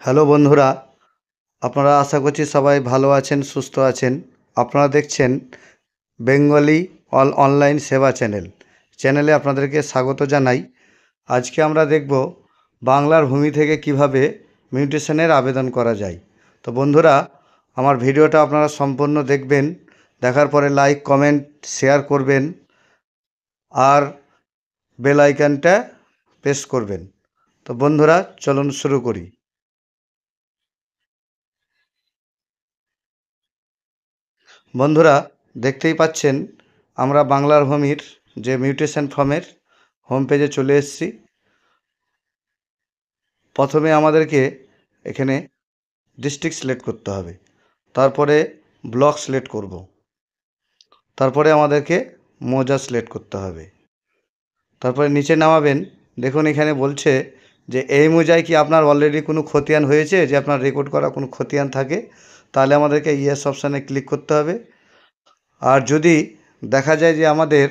Hello বন্ধুরা, আপনারা আশা করছি সবাই ভালো আছেন, সুস্থ আছেন। আপনারা দেখছেন বেঙ্গলি অনলাইন সেবা চ্যানেলে আপনাদেরকে স্বাগত জানাই। আজকে আমরা দেখব বাংলার ভূমি থেকে কিভাবে মিউটেশনের আবেদন করা যায়। তো বন্ধুরা, আমার ভিডিওটা আপনারা সম্পূর্ণ দেখবেন, দেখার পরে লাইক, কমেন্ট, শেয়ার করবেন আর বেল আইকনটা প্রেস করবেন। তো বন্ধুরা, চলুন শুরু করি। বন্ধুরা, দেখতেই পাচ্ছেন আমরা বাংলার ভূমির যে মিউটেশন ফর্মের হোম পেজে চলে এসেছি। প্রথমে আমাদেরকে এখানে ডিস্ট্রিক্ট সিলেক্ট করতে হবে, তারপরে ব্লক সিলেক্ট করব, তারপরে আমাদেরকে মৌজা সিলেক্ট করতে হবে, তারপরে নিচে নামাবেন। দেখুন এখানে বলছে যে এই মৌজায় কি আপনার অলরেডি কোনো খতিয়ান হয়েছে, যে আপনার রেকর্ড করা কোনো খতিয়ান থাকে, তাহলে আমাদেরকে ইয়েস অপশানে ক্লিক করতে হবে। আর যদি দেখা যায় যে আমাদের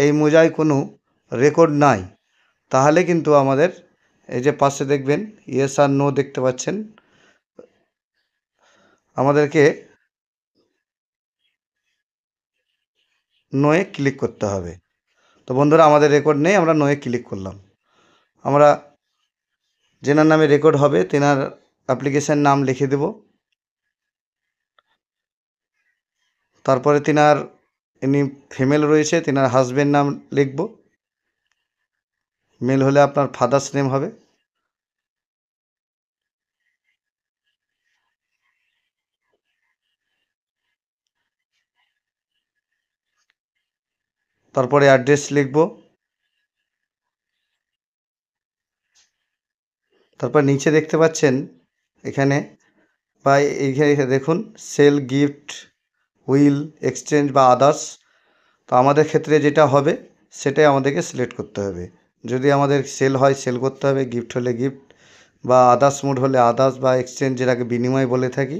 এই মৌজায় কোনো রেকর্ড নাই, তাহলে কিন্তু আমাদের এই যে পাশে দেখবেন ইয়েস আর নো দেখতে পাচ্ছেন, আমাদেরকে নোয়ে ক্লিক করতে হবে। তো বন্ধুরা, আমাদের রেকর্ড নেই, আমরা নোয়ে ক্লিক করলাম। আমরা যেনার নামে রেকর্ড হবে তেনার অ্যাপ্লিকেশন নাম লিখে দেব, তারপরে তিনার ইনি ফিমেল রয়েছে, তিনার হাজব্যান্ড নাম লিখব, মেল হলে আপনার ফাদার্স নেম হবে। তারপরে অ্যাড্রেস লিখব, তারপর নিচে দেখতে পাচ্ছেন এখানে বা এইখানে দেখুন সেল, গিফট, উইল, এক্সচেঞ্জ বা আদার্স। তো আমাদের ক্ষেত্রে যেটা হবে সেটাই আমাদেরকে সিলেক্ট করতে হবে। যদি আমাদের সেল হয় সেল করতে হবে, গিফট হলে গিফট, বা আদার্স মোড হলে আদার্স, বা এক্সচেঞ্জ যেটাকে বিনিময় বলে থাকি।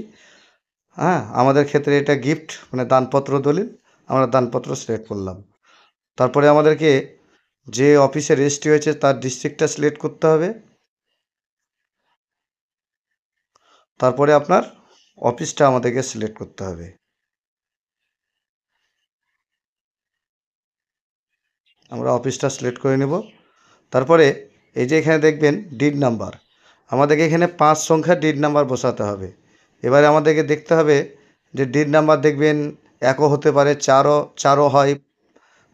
হ্যাঁ, আমাদের ক্ষেত্রে এটা গিফট মানে দানপত্র দলিল, আমরা দানপত্র সিলেক্ট করলাম। তারপরে আমাদেরকে যে অফিসে রেজিস্ট্রি হয়েছে তার ডিস্ট্রিক্টটা সিলেক্ট করতে হবে, তারপরে আপনার অফিসটা আমাদেরকে সিলেক্ট করতে হবে। আমরা অফিসটা সিলেক্ট করে নেব। তারপরে এই যে এখানে দেখবেন ডিড নাম্বার, আমাদেরকে এখানে 5 সংখ্যার ডিড নাম্বার বসাতে হবে। এবারে আমাদেরকে দেখতে হবে যে ডিড নাম্বার দেখবেন 1ও হতে পারে, 4ও হয়,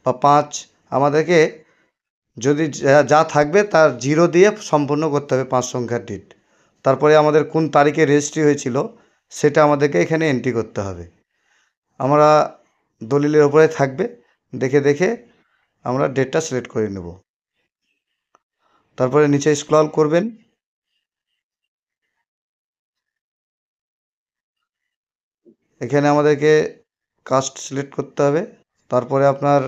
বা 5। আমাদেরকে যদি যা থাকবে তার 0 দিয়ে সম্পূর্ণ করতে হবে 5 সংখ্যার ডিড। তারপরে আমাদের কোন তারিখে রেজিস্ট্রি হয়েছিল সেটা আমাদেরকে এখানে এন্ট্রি করতে হবে। আমরা দলিলের ওপরে থাকবে, দেখে দেখে আমরা ডেটটা সিলেক্ট করে নেব। তারপরে নিচে স্ক্রল করবেন, এখানে আমাদেরকে কাস্ট সিলেক্ট করতে হবে, তারপরে আপনার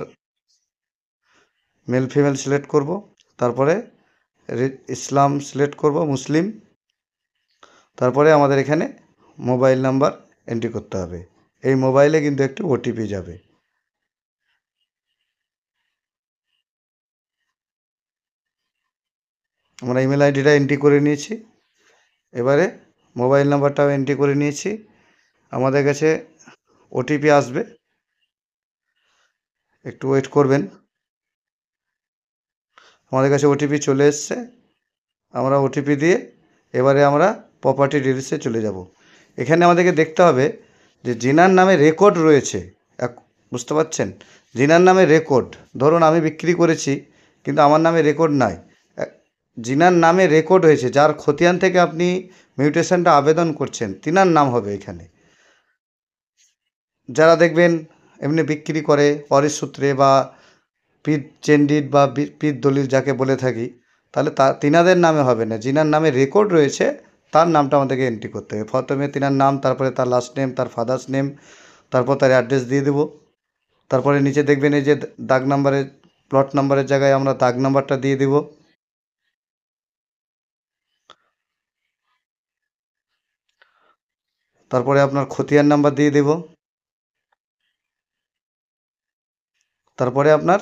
মেল ফিমেল সিলেক্ট করব, তারপরে ইসলাম সিলেক্ট করব, মুসলিম। তারপরে আমাদের এখানে মোবাইল নাম্বার এন্ট্রি করতে হবে। এই মোবাইলে কিন্তু একটি ওটিপি যাবে। আমরা ইমেল আইডিটা এন্ট্রি করে নিয়েছি, এবারে মোবাইল নাম্বারটাও এন্ট্রি করে নিয়েছি। আমাদের কাছে ওটিপি আসবে, একটু ওয়েট করবেন। আমাদের কাছে ওটিপি চলে এসছে, আমরা ওটিপি দিয়ে এবারে আমরা প্রপার্টি ডিটেলসে চলে যাব। এখানে আমাদেরকে দেখতে হবে যে যিনার নামে রেকর্ড রয়েছে, বুঝতে পারছেন, যিনার নামে রেকর্ড, ধরুন আমি বিক্রি করেছি কিন্তু আমার নামে রেকর্ড নাই, যিনার নামে রেকর্ড হয়েছে, যার খতিয়ান থেকে আপনি মিউটেশনটা আবেদন করছেন, তিনার নাম হবে এখানে। যারা দেখবেন এমনি বিক্রি করে পরের সূত্রে বা পিত চেন্ডিড বা পিত দলিল যাকে বলে থাকি, তাহলে তিনাদের নামে হবে না, যিনার নামে রেকর্ড রয়েছে তার নামটা আমাদেরকে এন্ট্রি করতে হবে। প্রথমে তিনার নাম, তারপরে তার লাস্ট নেম, তার ফাদার্স নেম, তারপর তার অ্যাড্রেস দিয়ে দেবো। তারপরে নিচে দেখবেন এই যে দাগ নাম্বারের, প্লট নাম্বারের জায়গায় আমরা দাগ নাম্বারটা দিয়ে দেব। তারপরে আপনার খতিয়ান নাম্বার দিয়ে দেব, তারপরে আপনার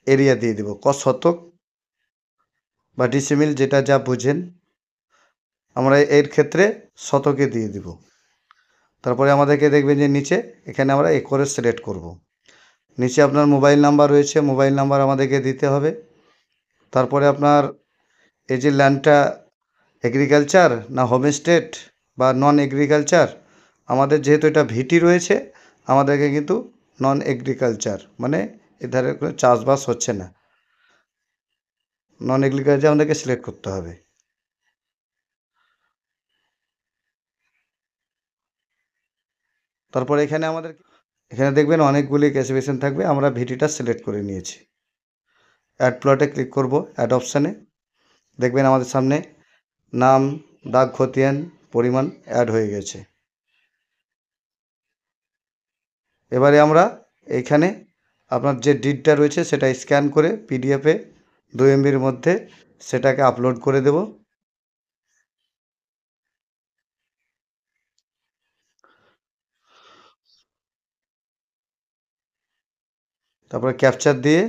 এরিয়া দিয়ে দেব, ক শতক বা ডিসিমিল যেটা যা বুঝেন। আমরা এর ক্ষেত্রে শতকে দিয়ে দিব। তারপরে আমাদেরকে দেখবেন যে নিচে এখানে আমরা একরে সিলেক্ট করব। নিচে আপনার মোবাইল নাম্বার রয়েছে, মোবাইল নাম্বার আমাদেরকে দিতে হবে। তারপরে আপনার এই যে ল্যান্ডটা এগ্রিকালচার না হোমস্টেড বা নন এগ্রিকালচার, আমাদের যেহেতু এটা ভিটি রয়েছে আমাদেরকে কিন্তু নন এগ্রিকালচার মানে এধারে কোনো চাষবাস হচ্ছে না, নন এগ্রিকালচার আমাদেরকে সিলেক্ট করতে হবে। তারপরে এখানে দেখবেন অনেকগুলি ক্যালকুলেশন থাকবে, আমরা ভিটিটা সিলেক্ট করে নিয়েছি। অ্যাড প্লটে ক্লিক করব, অ্যাড অপশানে দেখবেন আমাদের সামনে নাম, দাগ খতিয়ান, পরিমাণ অ্যাড হয়ে গেছে। এবারে আমরা এইখানে আপনার যে ডিডটা রয়েছে সেটা স্ক্যান করে পিডিএফে 2 MBর মধ্যে সেটাকে আপলোড করে দেব। তারপরে ক্যাপচার দিয়ে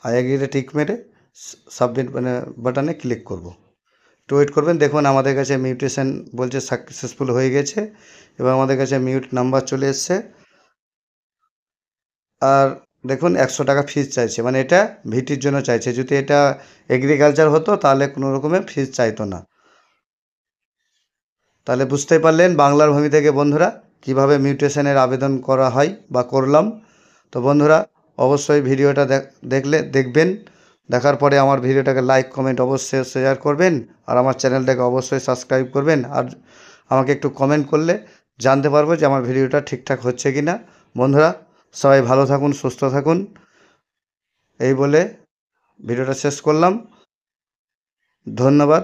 আই এগ্রিতে টিক মেরে সাবমিট বাটনে ক্লিক করব। একটু ওয়েট করবেন, দেখুন আমাদের কাছে মিউটেশন বলছে সাকসেসফুল হয়ে গেছে এবং আমাদের কাছে মিউট নাম্বার চলে এসছে। আর দেখুন 100 টাকা ফিজ চাইছে, মানে এটা ভিটির জন্য চাইছে। যদি এটা এগ্রিকালচার হতো তাহলে কোনো রকমের ফিজ চাইতো না। তাহলে বুঝতেই পারলেন বাংলার ভূমি থেকে বন্ধুরা কিভাবে মিউটেশনের আবেদন করা হয় বা করলাম। তো বন্ধুরা অবশ্যই ভিডিওটা দেখবেন, দেখার পরে আমার ভিডিওটাকে লাইক কমেন্ট অবশ্যই শেয়ার করবেন আর আমার চ্যানেলটাকে অবশ্যই সাবস্ক্রাইব করবেন। আর আমাকে একটু কমেন্ট করলে জানতে পারবো যে আমার ভিডিওটা ঠিকঠাক হচ্ছে কি না। বন্ধুরা সবাই ভালো থাকুন, সুস্থ থাকুন, এই বলে ভিডিওটা শেষ করলাম। ধন্যবাদ।